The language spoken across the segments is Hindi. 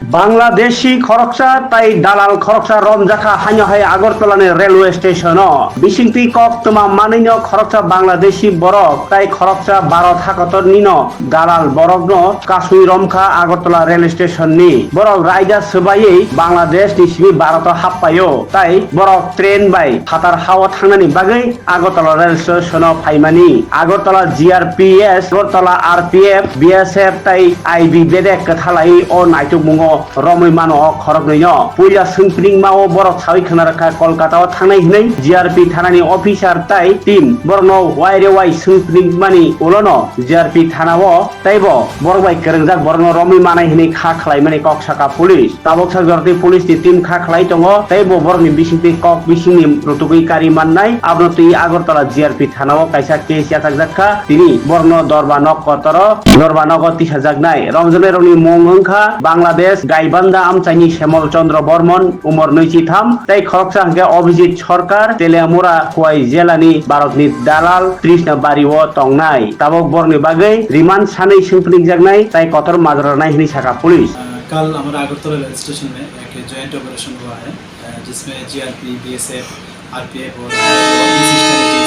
बांग्लादेशी खरकसा ताई दालाल खरकसा रमजाखा हान्य हाय आगरतलानि रेलवे स्टेशन बिसिंति कक तमा मानिनो खरकसा बांग्लादेशी बरक ताई खरकसा भारत हाकतर निनो दालाल बरक नो कासुई रमखा आगरतला रेल स्टेशन नि बरक रायजा सबायै बांग्लादेश नि सिबि भारत हाप्पायो ताई बरक ट्रेन बाय हातार हावा थांनानि बागै आगरतला रेल स्टेशन फाइमानि Agartala GRPS Agartala RPF BSF ताई IB बेदे कथालाई ओ नाइटुक मुंगो रमै मानो खरक नैनो पुइला सोंप्रिं माओ बरक सावै खोनारखा कलकाता थांनाय हनै GRP थानानि अफिसार ताई टीम बरनो वाइरे वाइ सोंप्रिं मानि उलनो GRP थानावो ताइबो बरक बाय करंजाक बरनो रमै मानाय हनै खा खलाय माने ककसाका पुलिस ताबक सागरति पुलिस नि टीम खा खलाय दङो ताइबो बरनि बिसिंति कक बिसिंनि रुतुगै कारि माननाय आबनति आगरतला GRP थानावो कायसा केस याथाक जाखा तिनि बरनो दरबानक कतर दरबानक तिसाजाकनाय रमजने रनि मंगखा बांग्लादेश गाइबान्दा आमचाइनि श्यामल चंद्र बर्मन उमर 23 ताई खरकसा हंके अभिजित सरकार तेलियामुरा खुवाई जिल्लानि भारतनि दालाल कृष्ण बारिवो तंनाय ताबक बरनि बागै रिमान्ड सानै सोंप्रिं जागनाय ताई कतर माजरानाय हिनि साका पुलिस। कल हमारा अगरतला रेल स्टेशन में एक जॉइंट ऑपरेशन हुआ है जिसमें GRP BSF RPF और एजेंसी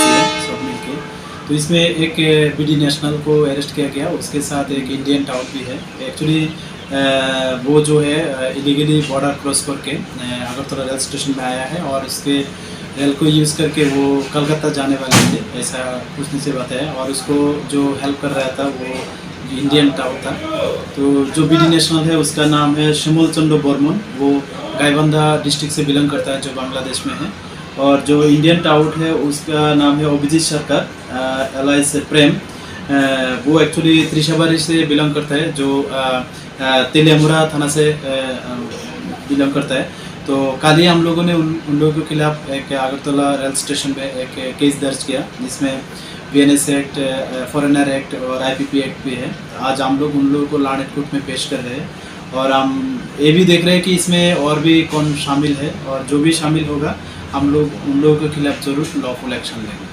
है सब मिलके। तो इसमें एक BD नेशनल को अरेस्ट किया गया, उसके साथ एक इंडियन टाउट भी है। एक्चुअली वो जो है इलीगली बॉर्डर क्रॉस करके अगरतला रेल स्टेशन में आया है और उसके रेल को यूज़ करके वो कलकत्ता जाने वाले थे, ऐसा पूछने से बताया। और उसको जो हेल्प कर रहा था वो इंडियन टाउट था। तो जो BD नेशनल है उसका नाम है श्यामल चंद्र बर्मन, वो गाइबान्दा डिस्ट्रिक्ट से बिलोंग करता है जो बांग्लादेश में है। और जो इंडियन टाउट है उसका नाम है अभिजीत सरकार LIS प्रेम, वो एक्चुअली त्रिशाबारी से बिलोंग करता है जो तेलियामुरा थाना से बिलोंग करता है। तो कल ही हम लोगों ने उन लोगों के खिलाफ एक अगरतला रेल स्टेशन में एक केस दर्ज किया जिसमें BNS एक्ट, फॉरेनर एक्ट और IPP एक्ट भी है। आज हम लोग उन लोगों को लॉ एंड कोर्ट में पेश कर रहे हैं और हम ये भी देख रहे हैं कि इसमें और भी कौन शामिल है और जो भी शामिल होगा हम लोग उन लोगों के खिलाफ जरूर लॉफुल एक्शन लेंगे।